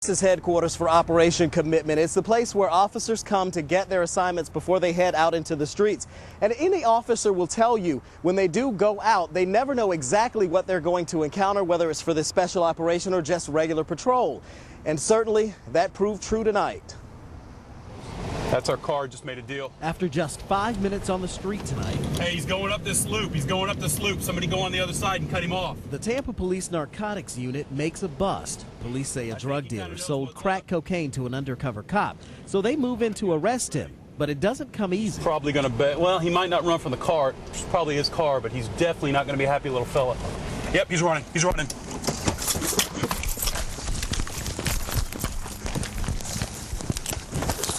This is headquarters for Operation Commitment. It's the place where officers come to get their assignments before they head out into the streets. And any officer will tell you when they do go out, they never know exactly what they're going to encounter, whether it's for this special operation or just regular patrol. And certainly that proved true tonight. That's our car, just made a deal. After just 5 minutes on the street tonight. Hey, he's going up this loop. He's going up this loop. Somebody go on the other side and cut him off. The Tampa Police Narcotics Unit makes a bust. Police say a drug dealer sold crack cocaine to an undercover cop, so they move in to arrest him. But it doesn't come easy. Probably going to bet. Well, he might not run from the car. It's probably his car, but he's definitely not going to be a happy little fella. Yep, he's running. He's running.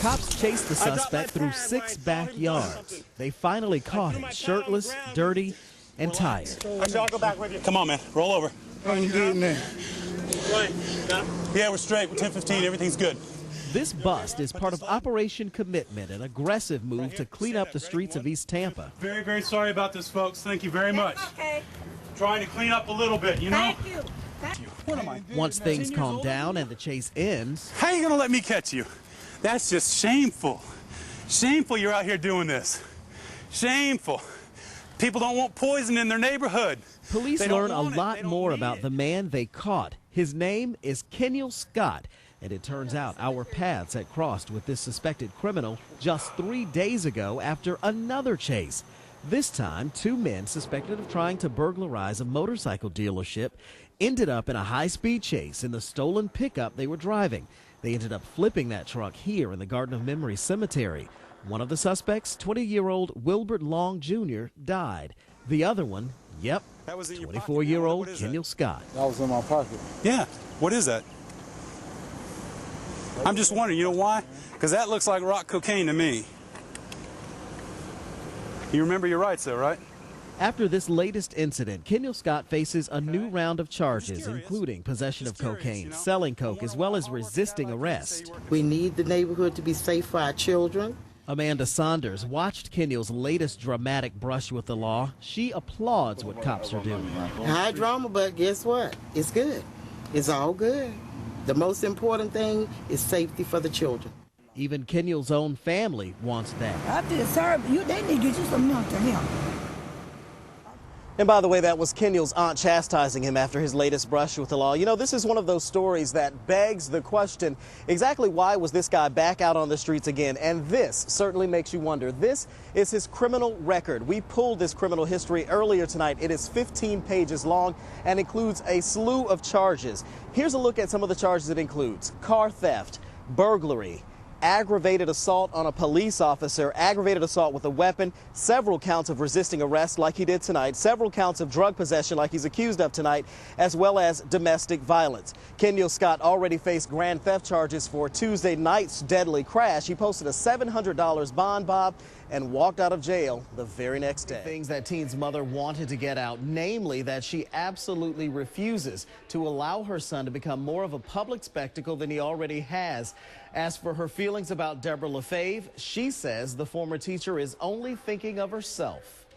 Cops chased the suspect through 6 backyards. They finally caught him, shirtless, dirty, and tired. I'll go back with you. Come on, man. Roll over. How you getting there? Yeah, we're straight. We're 10-15. Everything's good. This bust is part of Operation Commitment, an aggressive move to clean up the streets of East Tampa. Very, very sorry about this, folks. Thank you very much. Okay. Trying to clean up a little bit, you know? Thank you. What am I? Once things calm down and the chase ends. How are you going to let me catch you? That's just shameful. Shameful you're out here doing this. Shameful. People don't want poison in their neighborhood. Police learn a lot more about the man they caught. His name is Kenyon Scott, and it turns out our paths had crossed with this suspected criminal just 3 days ago after another chase. This time, 2 men suspected of trying to burglarize a motorcycle dealership ended up in a high-speed chase in the stolen pickup they were driving. They ended up flipping that truck here in the Garden of Memory Cemetery. One of the suspects, 20-year-old Wilbert Long Jr., died. The other one, yep, 24-year-old Kenyon Scott. That was in my pocket. Yeah. What is that? I'm just wondering, you know why? Because that looks like rock cocaine to me. You remember your rights, though, right? After this latest incident, Kenyon Scott faces a new round of charges, including possession of cocaine, selling coke, as well as resisting arrest. We need the neighborhood to be safe for our children. Amanda Saunders watched Kenyon's latest dramatic brush with the law. She applauds what cops are doing. High drama, but guess what? It's good. It's all good. The most important thing is safety for the children. Even Kenyon's own family wants that. I feel sorry, but they need to get you some mental help. And by the way, that was Kenyon's aunt chastising him after his latest brush with the law. You know, this is one of those stories that begs the question, exactly why was this guy back out on the streets again? And this certainly makes you wonder. This is his criminal record. We pulled this criminal history earlier tonight. It is 15 pages long and includes a slew of charges. Here's a look at some of the charges it includes: car theft, burglary, aggravated assault on a police officer, aggravated assault with a weapon, several counts of resisting arrest like he did tonight, several counts of drug possession like he's accused of tonight, as well as domestic violence. Kenyon Scott already faced grand theft charges for Tuesday night's deadly crash. He posted a $700 bond, Bob, and walked out of jail the very next day. Things that teen's mother wanted to get out, namely that she absolutely refuses to allow her son to become more of a public spectacle than he already has. As for her feelings about Deborah LaFave, she says the former teacher is only thinking of herself.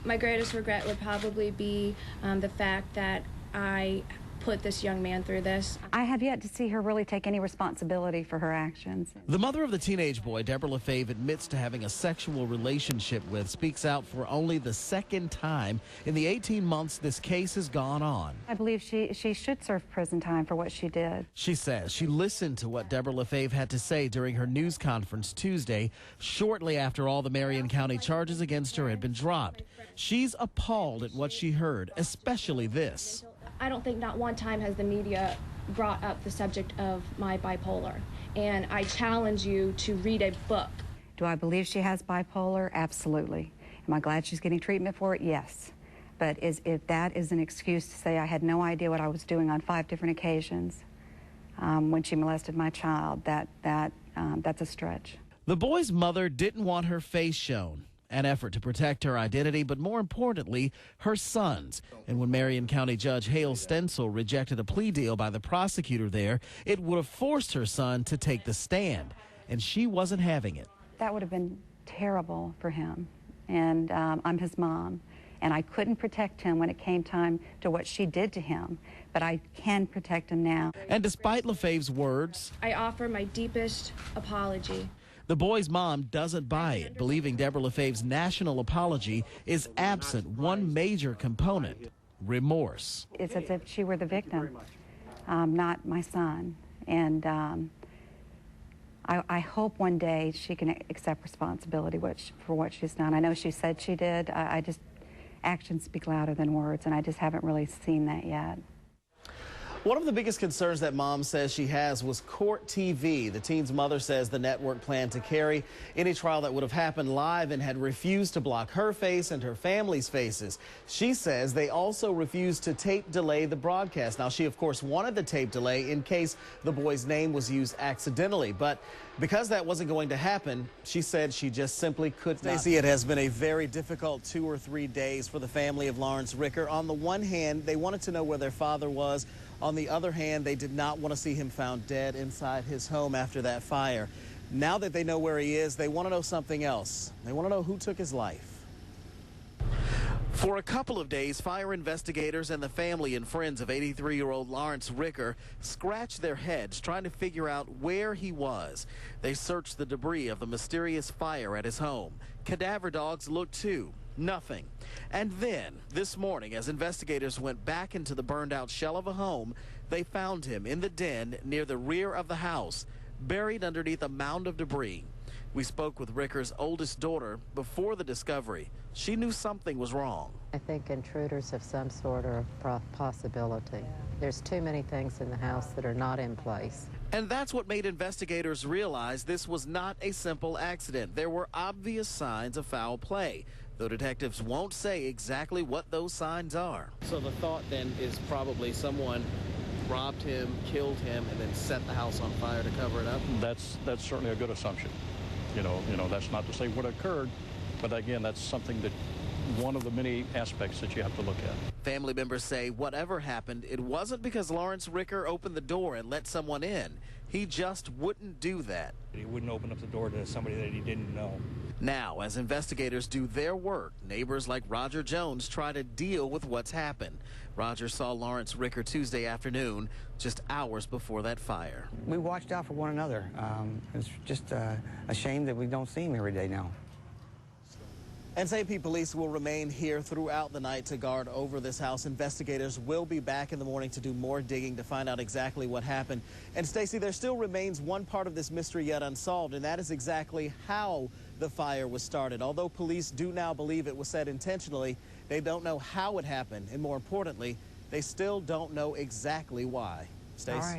My greatest regret would probably be the fact that I put this young man through this. I have yet to see her really take any responsibility for her actions. The mother of the teenage boy Deborah LaFave admits to having a sexual relationship with, speaks out for only the second time in the 18 months this case has gone on. I believe she should serve prison time for what she did. She says she listened to what Deborah LaFave had to say during her news conference Tuesday, shortly after all the Marion County charges against her had been dropped. She's appalled at what she heard, especially this. I don't think not one time has the media brought up the subject of my bipolar. And I challenge you to read a book. Do I believe she has bipolar? Absolutely. Am I glad she's getting treatment for it? Yes. But if that is an excuse to say I had no idea what I was doing on 5 different occasions when she molested my child, that's a stretch. The boy's mother didn't want her face shown. An effort to protect her identity, but more importantly, her son's. And when Marion County Judge Hale Stencil rejected a plea deal by the prosecutor there, it would have forced her son to take the stand. And she wasn't having it. That would have been terrible for him. And I'm his mom. And I couldn't protect him when it came time to what she did to him, but I can protect him now. And despite LaFave's words, I offer my deepest apology. the boy's mom doesn't buy it, believing Deborah LaFave's national apology is absent one major component: remorse. It's as if she were the victim, not my son. And I hope one day she can accept responsibility for what she's done. I know she said she did. Actions speak louder than words, and I just haven't really seen that yet. One of the biggest concerns that mom says she has was court TV. The teen's mother says the network planned to carry any trial that would have happened live and had refused to block her face and her family's faces. She says they also refused to tape delay the broadcast. Now, she, of course, wanted the tape delay in case the boy's name was used accidentally. But because that wasn't going to happen, she said she just simply could not. Stacey, it has been a very difficult 2 or 3 days for the family of Lawrence Ricker. On the one hand, they wanted to know where their father was. On the other hand, they did not want to see him found dead inside his home after that fire. Now that they know where he is, they want to know something else. They want to know who took his life. For a couple of days, fire investigators and the family and friends of 83-year-old Lawrence Ricker scratched their heads trying to figure out where he was. They searched the debris of the mysterious fire at his home. Cadaver dogs looked too. Nothing. And then, this morning, as investigators went back into the burned-out shell of a home, they found him in the den near the rear of the house, buried underneath a mound of debris. We spoke with Ricker's oldest daughter before the discovery. She knew something was wrong. I think intruders have some sort of possibility. There's too many things in the house that are not in place. And that's what made investigators realize this was not a simple accident. There were obvious signs of foul play, though detectives won't say exactly what those signs are. So the thought then is probably someone robbed him, killed him, and then set the house on fire to cover it up? That's certainly a good assumption. You know, that's not to say what occurred, but again, that's something that one of the many aspects that you have to look at. Family members say whatever happened, it wasn't because Lawrence Ricker opened the door and let someone in. He just wouldn't do that. He wouldn't open up the door to somebody that he didn't know. Now, as investigators do their work, neighbors like Roger Jones try to deal with what's happened. Roger saw Lawrence Ricker Tuesday afternoon, just hours before that fire. We watched out for one another. It's just a shame that we don't see him every day now. And St. Pete police will remain here throughout the night to guard over this house. Investigators will be back in the morning to do more digging to find out exactly what happened. And Stacey, there still remains one part of this mystery yet unsolved, and that is exactly how the fire was started. Although police do now believe it was set intentionally, they don't know how it happened. And more importantly, they still don't know exactly why. Stacey?